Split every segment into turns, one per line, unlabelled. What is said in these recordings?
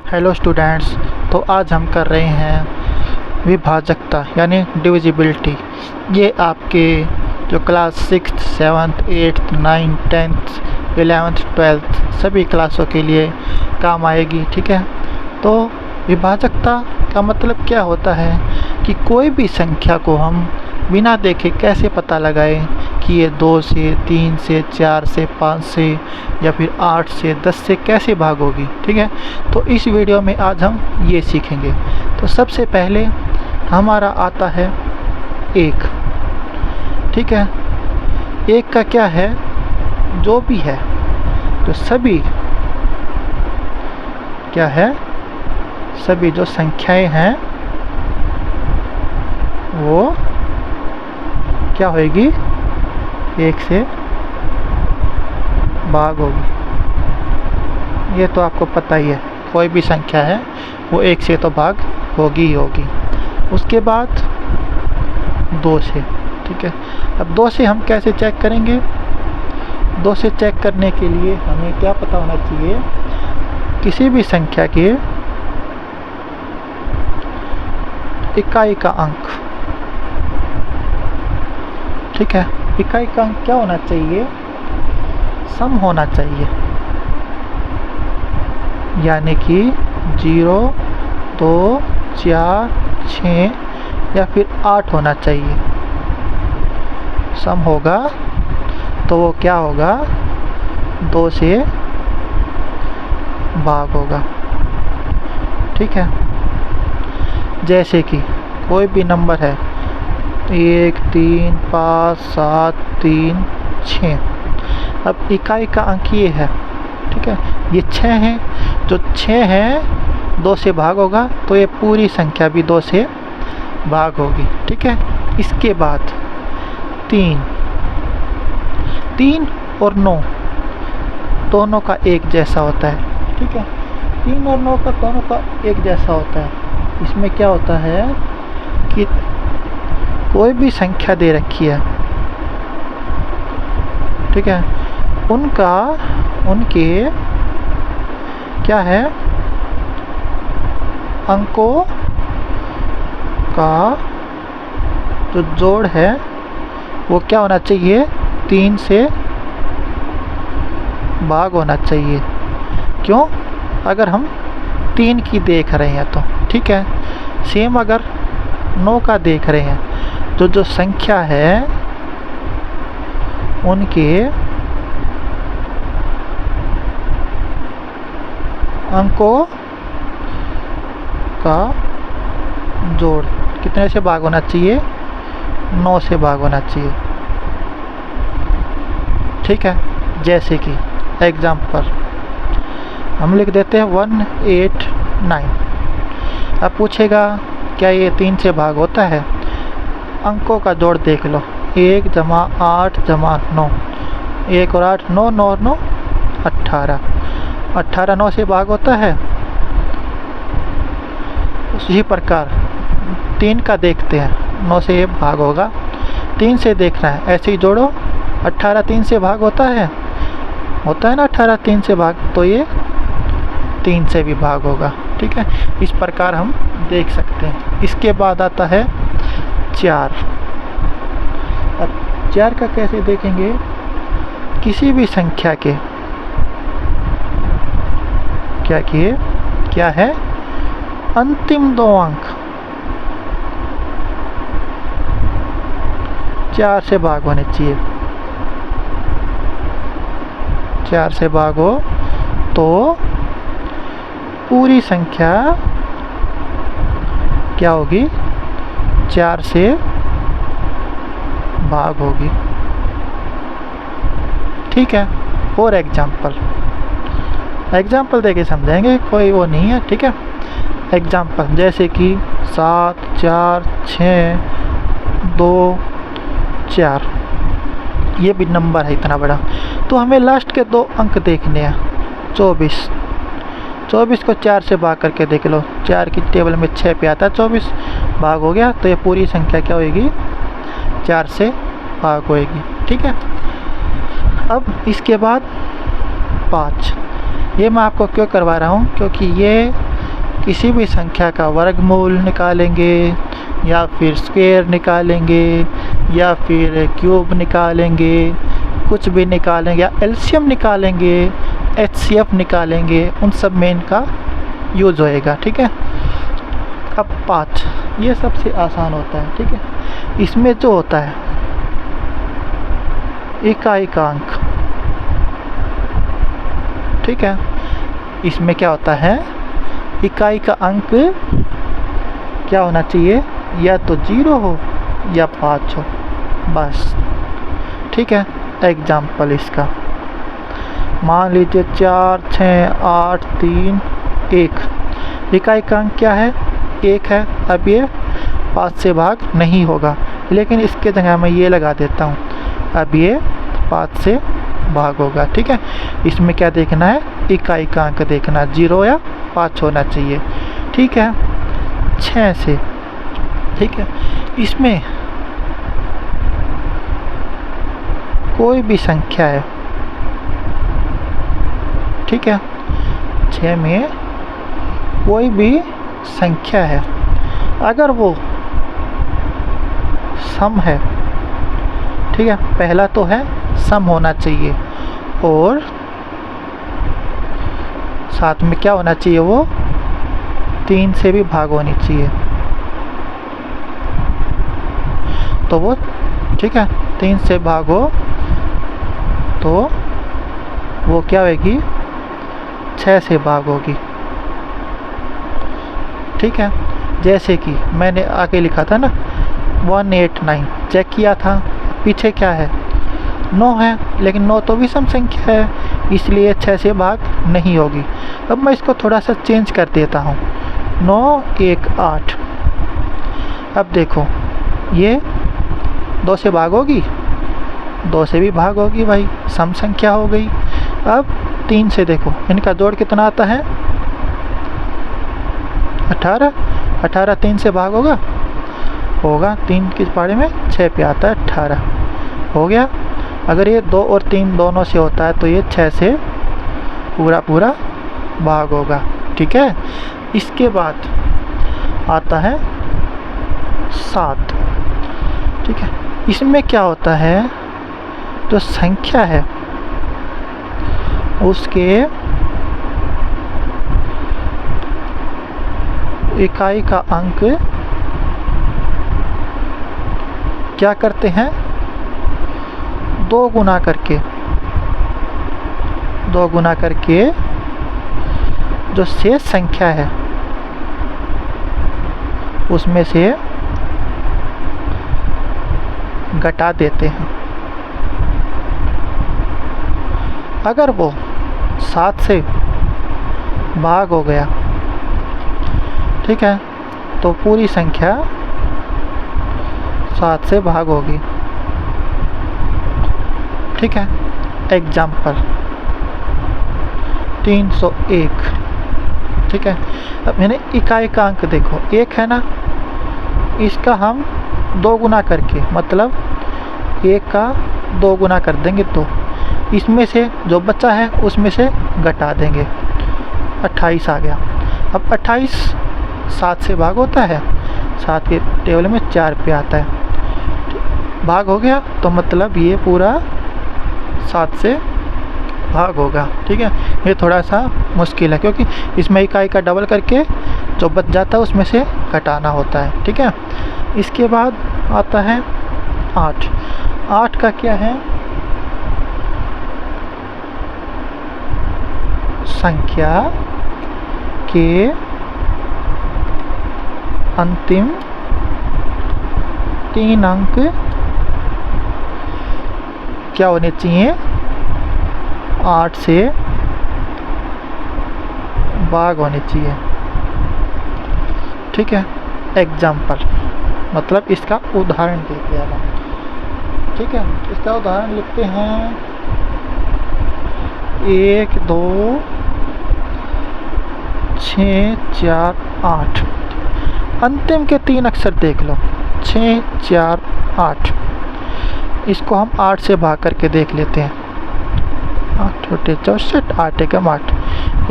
Hello students. तो आज हम कर रहे हैं विभाजकता यानी डिविजिबिलिटी। ये आपके जो class 6th 7th 8th 9th 10th 11th 12th सभी क्लासों के लिए काम आएगी। ठीक है, तो विभाजकता का मतलब क्या होता है कि कोई भी संख्या को हम बिना देखे कैसे पता लगाएं कि ये 2 से 3 से 4 से 5 से या फिर 8 से 10 से कैसे भागोगी। ठीक है, तो इस वीडियो में आज हम ये सीखेंगे। तो सबसे पहले हमारा आता है 1। ठीक है, 1 का क्या है, जो भी है तो सभी क्या है, सभी जो संख्याएं हैं वो क्या होगी, 1 से भाग होगी। ये तो आपको पता ही है, कोई भी संख्या है वो 1 से तो भाग होगी ही होगी। उसके बाद 2 से। ठीक है, अब 2 से हम कैसे चेक करेंगे। 2 से चेक करने के लिए हमें क्या पता होना चाहिए, किसी भी संख्या के इकाई का अंक। ठीक है, इकाई का अंक क्या होना चाहिए, सम होना चाहिए, यानी कि 0 2 4 6 या फिर 8 होना चाहिए। सम होगा तो वो क्या होगा, 2 से भाग होगा। ठीक है, जैसे कि कोई भी नंबर है 1 3 5 7 3 6। अब इकाई का अंक ये है। ठीक है, ये 6 है, जो 6 है 2 से भाग होगा तो ये पूरी संख्या भी 2 से भाग होगी। ठीक है, इसके बाद 3 और 9 दोनों का एक जैसा होता है। ठीक है, 3 और 9 का दोनों का एक जैसा होता है। इसमें क्या होता है कि कोई भी संख्या दे रखी है, ठीक है, उनके क्या है, अंकों का जो जोड़ है वो क्या होना चाहिए, 3 से भाग होना चाहिए। क्यों, अगर हम 3 की देख रहे हैं तो। ठीक है, सेम अगर 9 का देख रहे हैं तो जो संख्या है उनके अंकों का जोड़ कितने से भाग होना चाहिए, 9 से भाग होना चाहिए। ठीक है, जैसे कि एग्जाम्पल हम लिख देते हैं 189। अब पूछेगा क्या ये 3 से भाग होता है। अंकों का जोड़ देख लो, 1 + 8 + 9, 1 और 8 9, 9 और 9 18। 18 9 से भाग होता है। उसी प्रकार 3 का देखते हैं, 9 से भाग होगा, 3 से देखना है, ऐसे ही जोड़ो। 18 3 से भाग होता है ना, 18 3 से भाग, तो ये 3 से भी भाग होगा। ठीक है, इस प्रकार हम देख सकते हैं। इसके बाद आता है 4। अब 4 का कैसे देखेंगे, किसी भी संख्या के क्या है, अंतिम 2 अंक 4 से भाग होने चाहिए। 4 से भाग हो तो पूरी संख्या क्या होगी, 4 से भाग होगी। ठीक है, और एग्जाम्पल देके समझाएंगे, कोई वो नहीं है। ठीक है, एग्जाम्पल जैसे कि 7 4 6 2 4, ये भी नंबर है इतना बड़ा, तो हमें लास्ट के 2 अंक देखने हैं। 24 को 4 से भाग करके देख लो, 4 की टेबल में 6 पे आता है, 24 भाग हो गया, तो ये पूरी संख्या क्या होगी, 4 से भाग होएगी। ठीक है, अब इसके बाद 5। ये मैं आपको क्यों करवा रहा हूँ, क्योंकि ये किसी भी संख्या का वर्गमूल निकालेंगे या फिर स्क्वायर निकालेंगे या फिर क्यूब निकालेंगे, कुछ भी निकालेंगे या एलसीएम निकालेंगे, एचसीएफ निकालेंगे, उन सब में इनका यूज होएगा। ठीक है। अब 5 ये सबसे आसान होता है। ठीक है। इसमें जो होता है इकाई का अंक, ठीक है, इसमें क्या होता है इकाई का अंक क्या होना चाहिए, या तो 0 हो या 5 हो, बस। ठीक है। एग्जाम्पल इसका मान लीजिए 4, 6, 8, 3, 1। इकाई का अंक क्या है, 1 है। अब ये 5 से भाग नहीं होगा, लेकिन इसके जगह मैं ये लगा देता हूँ, अब ये 5 से भाग होगा। ठीक है। इसमें क्या देखना है, इकाई का अंक देखना, 0 या 5 होना चाहिए। ठीक है। 6 से, ठीक है, इसमें कोई भी संख्या है, ठीक है, 6 में कोई भी संख्या है, अगर वो सम है, ठीक है, पहला तो है सम होना चाहिए और साथ में क्या होना चाहिए, वो 3 से भी भाग होनी चाहिए, तो वो ठीक है 3 से भाग हो तो वो क्या होगी, 6 से भाग होगी। ठीक है। जैसे कि मैंने आगे लिखा था ना 189, चेक किया था, पीछे क्या है 9 है, लेकिन 9 तो विषम संख्या है, इसलिए 6 से भाग नहीं होगी। अब मैं इसको थोड़ा सा चेंज कर देता हूँ, 9, 1, 8। अब देखो ये 2 से भाग होगी, 2 से भी भाग होगी भाई, सम संख्या हो गई। अब 3 से देखो, इनका जोड़ कितना आता है, 18। 18 3 से भाग होगा, 3 किस पारे में 6 पे आता है, 18 हो गया। अगर ये 2 और 3 दोनों से होता है तो ये 6 से पूरा भाग होगा। ठीक है। इसके बाद आता है 7। ठीक है। इसमें क्या होता है, जो संख्या है उसके इकाई का अंक क्या करते हैं, 2 गुना करके जो शेष संख्या है उसमें से घटा देते हैं। अगर वो 7 से भाग हो गया, ठीक है, तो पूरी संख्या 7 से भाग होगी। ठीक है। एग्जाम्पल 301। ठीक है। अब मैंने इकाई का अंक देखो 1 है ना, इसका हम 2 गुना करके, मतलब 1 का 2 गुना कर देंगे, तो इसमें से जो बचा है उसमें से घटा देंगे, 28 आ गया। अब 28 7 से भाग होता है, 7 के टेबल में 4 पे आता है, भाग हो गया, तो मतलब ये पूरा 7 से भाग होगा। ठीक है। ये थोड़ा सा मुश्किल है क्योंकि इसमें इकाई का डबल करके जो बच जाता है उसमें से घटाना होता है। ठीक है। इसके बाद आता है 8। 8 का क्या है, संख्या के अंतिम 3 अंक क्या होने चाहिए, 8 से भाग होने चाहिए। ठीक है। एग्जाम्पल मतलब इसका उदाहरण देते हैं। ठीक है। इसका उदाहरण लिखते हैं 1, 2, 6, 4, 8। अंतिम के 3 अक्षर देख लो, 6, 4, 8। इसको हम 8 से भाग करके देख लेते हैं, 8 × 64, 8 × 8,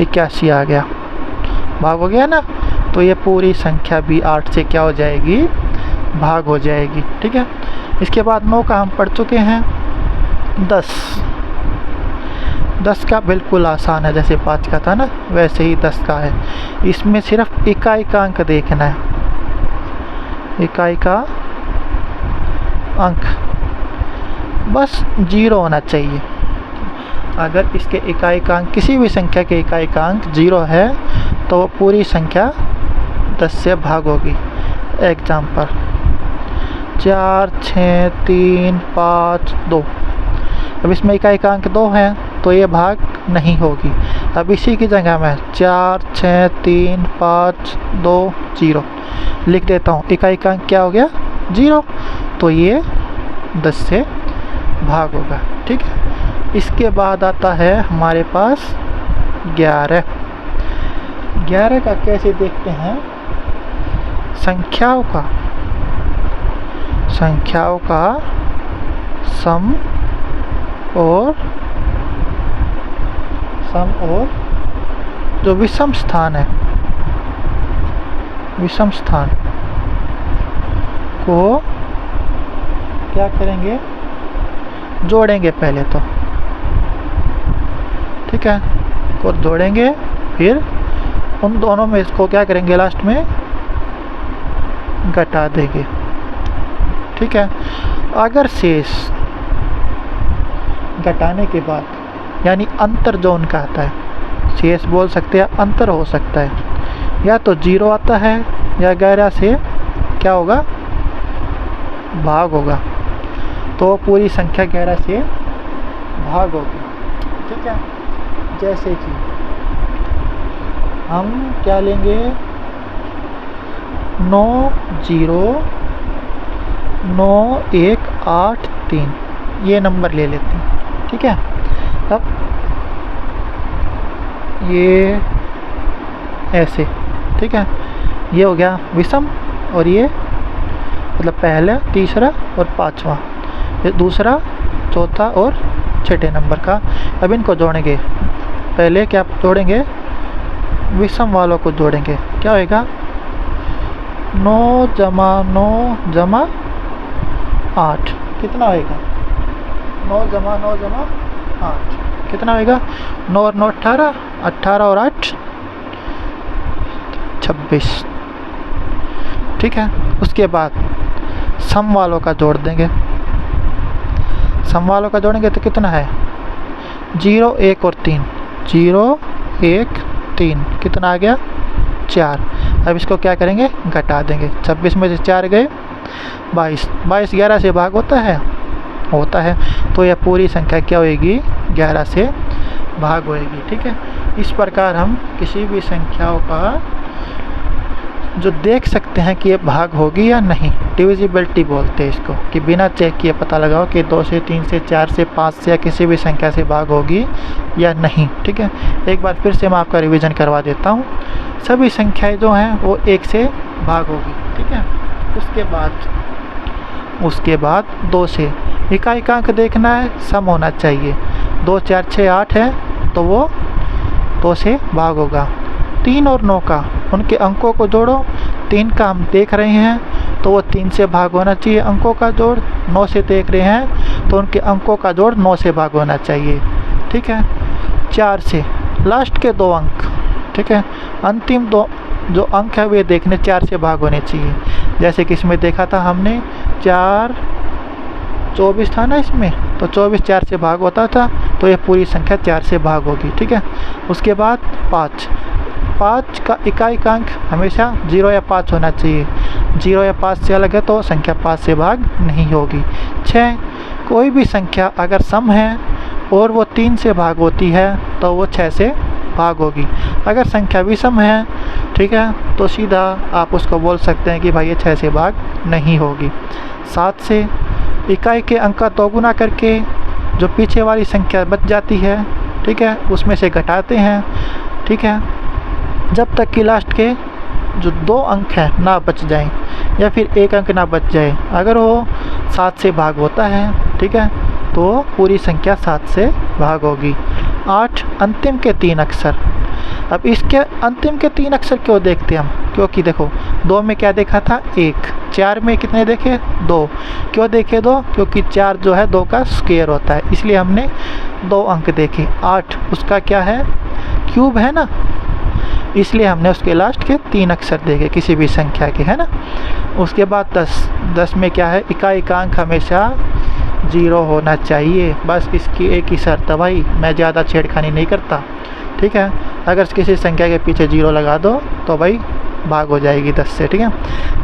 81 आ गया। भाग हो गया ना, तो ये पूरी संख्या भी 8 से क्या हो जाएगी, भाग हो जाएगी। ठीक है, इसके बाद 9 का हम पढ़ चुके हैं। 10 का बिल्कुल आसान है, जैसे 5 का था ना वैसे ही 10 का है। इसमें सिर्फ इकाई का अंक देखना है, इकाई का अंक बस 0 होना चाहिए। अगर इसके इकाई का अंक, किसी भी संख्या के इकाई का अंक 0 है तो पूरी संख्या 10 से भाग होगी। एग्जाम्पल 4, 6, 3, 5, 2। अब इसमें इकाई का अंक 2 है तो ये भाग नहीं होगी। अब इसी की जगह मैं 4, 6, 3, 5, 2, 0 लिख देता हूँ। इकाई का अंक क्या हो गया, 0, तो ये 10 से भाग होगा। ठीक है, इसके बाद आता है हमारे पास 11। 11 का कैसे देखते हैं, संख्याओं का सम और जो विषम स्थान है, विषम स्थान को क्या करेंगे, जोड़ेंगे पहले तो। ठीक है, को जोड़ेंगे, फिर उन दोनों में इसको क्या करेंगे, लास्ट में घटा देंगे। ठीक है, अगर शेष घटाने के बाद, यानी अंतर जो उनका आता है, शेष बोल सकते हैं, अंतर हो सकता है, या तो 0 आता है या 11 से क्या होगा, भाग होगा, तो पूरी संख्या 11 से भाग होगी। ठीक है, जैसे कि हम क्या लेंगे, 9, 0, 9, 1, 8, 3 ये नंबर ले लेते हैं। ठीक है, तब ये ऐसे, ठीक है, ये हो गया विषम, और ये मतलब पहला, तीसरा और पांचवा, ये दूसरा, चौथा और छठे नंबर का। अब इनको जोड़ेंगे, पहले क्या जोड़ेंगे, विषम वालों को जोड़ेंगे। क्या होएगा, 9 जमा 9 जमा 8 कितना होएगा, 9 जमा 9 जमा 8 कितना होएगा, 9 और 9 18, 18 और 8 26। ठीक है, उसके बाद सम वालों का जोड़ देंगे। सम वालों का जोड़ेंगे तो कितना है, 0, 1 और 3, 0, 1, 3 कितना आ गया, 4। अब इसको क्या करेंगे, घटा देंगे। 26 में से 4 गए 22। 22 11 से भाग होता है, तो यह पूरी संख्या क्या होएगी, 11 से भाग होएगी। ठीक है, इस प्रकार हम किसी भी संख्याओं का जो देख सकते हैं कि ये भाग होगी या नहीं, डिविजिबिलिटी बोलते हैं इसको, कि बिना चेक किए पता लगाओ कि 2 से, 3 से, 4 से, 5 से या किसी भी संख्या से भाग होगी या नहीं। ठीक है, एक बार फिर से मैं आपका रिवीजन करवा देता हूँ। सभी संख्याएं जो हैं वो 1 से भाग होगी। ठीक है, उसके बाद 2 से, इकाई का अंक देखना है, सम होना चाहिए। 2, 4, 6, 8 है तो वो 2 से भाग होगा। 3 और 9 का, उनके अंकों को जोड़ो। 3 का हम देख रहे हैं तो वो 3 से भाग होना चाहिए, अंकों का जोड़। 9 से देख रहे हैं तो उनके अंकों का जोड़ 9 से भाग होना चाहिए। ठीक है, 4 से लास्ट के 2 अंक, ठीक है, अंतिम 2 जो अंक है वे देखने 4 से भाग होने चाहिए। जैसे कि इसमें देखा था हमने 4, 24 था ना इसमें, तो 24 4 से भाग होता था, तो ये पूरी संख्या 4 से भाग होगी। ठीक है, उसके बाद 5 का इकाई का अंक हमेशा 0 या 5 होना चाहिए। 0 या 5 से अलग है तो संख्या 5 से भाग नहीं होगी। 6, कोई भी संख्या अगर सम है और वो 3 से भाग होती है तो वो 6 से भाग होगी। अगर संख्या विषम है, ठीक है, तो सीधा आप उसको बोल सकते हैं कि भाई ये 6 से भाग नहीं होगी। 7 से इकाई के अंक का 2 गुना करके जो पीछे वाली संख्या बच जाती है, ठीक है, उसमें से घटाते हैं। ठीक है, जब तक कि लास्ट के जो 2 अंक हैं ना बच जाएं या फिर 1 अंक ना बच जाए। अगर वो 7 से भाग होता है, ठीक है, तो पूरी संख्या 7 से भाग होगी। 8, अंतिम के 3 अक्षर, अब इसके अंतिम के 3 अक्षर क्यों देखते हैं हम? क्योंकि देखो 2 में क्या देखा था 1, 4 में कितने देखे 2। क्यों देखे 2? क्योंकि 4 जो है 2 का स्क्वायर होता है, इसलिए हमने 2 अंक देखे। 8 उसका क्या है क्यूब है ना, इसलिए हमने उसके लास्ट के 3 अक्षर देखे किसी भी संख्या के, है ना। उसके बाद 10 में क्या है इकाई का अंक हमेशा 0 होना चाहिए। बस इसकी एक ही शर्त है भाई, मैं ज़्यादा छेड़खानी नहीं करता, ठीक है। अगर किसी संख्या के पीछे 0 लगा दो तो भाई भाग हो जाएगी 10 से, ठीक है।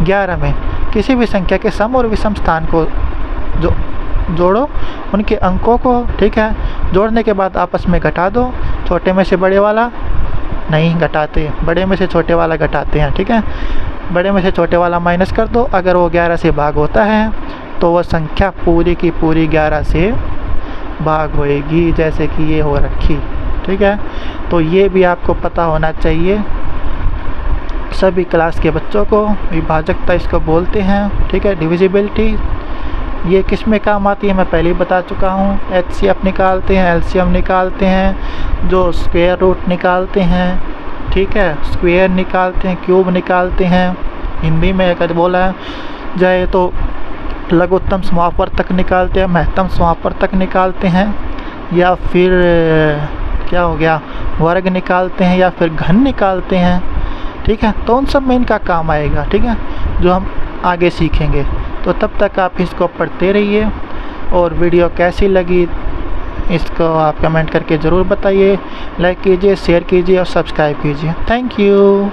11 में किसी भी संख्या के सम और विषम स्थान को जोड़ो, उनके अंकों को, ठीक है, जोड़ने के बाद आपस में घटा दो। छोटे में से बड़े वाला नहीं घटाते, बड़े में से छोटे वाला घटाते हैं, ठीक है। बड़े में से छोटे वाला माइनस कर दो, अगर वो 11 से भाग होता है तो वह संख्या पूरी की पूरी 11 से भाग होएगी, जैसे कि ये हो रखी, ठीक है। तो ये भी आपको पता होना चाहिए सभी क्लास के बच्चों को। विभाजकता इसको बोलते हैं, ठीक है, डिविजिबिलिटी। ये किस में काम आती है मैं पहले ही बता चुका हूँ। HCF निकालते हैं, LCM निकालते हैं, जो स्क्वायर रूट निकालते हैं, ठीक है, स्क्वायर निकालते हैं, क्यूब निकालते हैं। हिंदी में अगर बोला जाए तो लघुत्तम समापवर्तक निकालते हैं, महत्तम समापवर्तक निकालते हैं, या फिर क्या हो गया वर्ग निकालते हैं, या फिर घन निकालते हैं, ठीक है। तो उन सब में इनका काम आएगा, ठीक है, जो हम आगे सीखेंगे। तो तब तक आप इसको पढ़ते रहिए, और वीडियो कैसी लगी इसको आप कमेंट करके ज़रूर बताइए, लाइक कीजिए, शेयर कीजिए और सब्सक्राइब कीजिए। Thank you.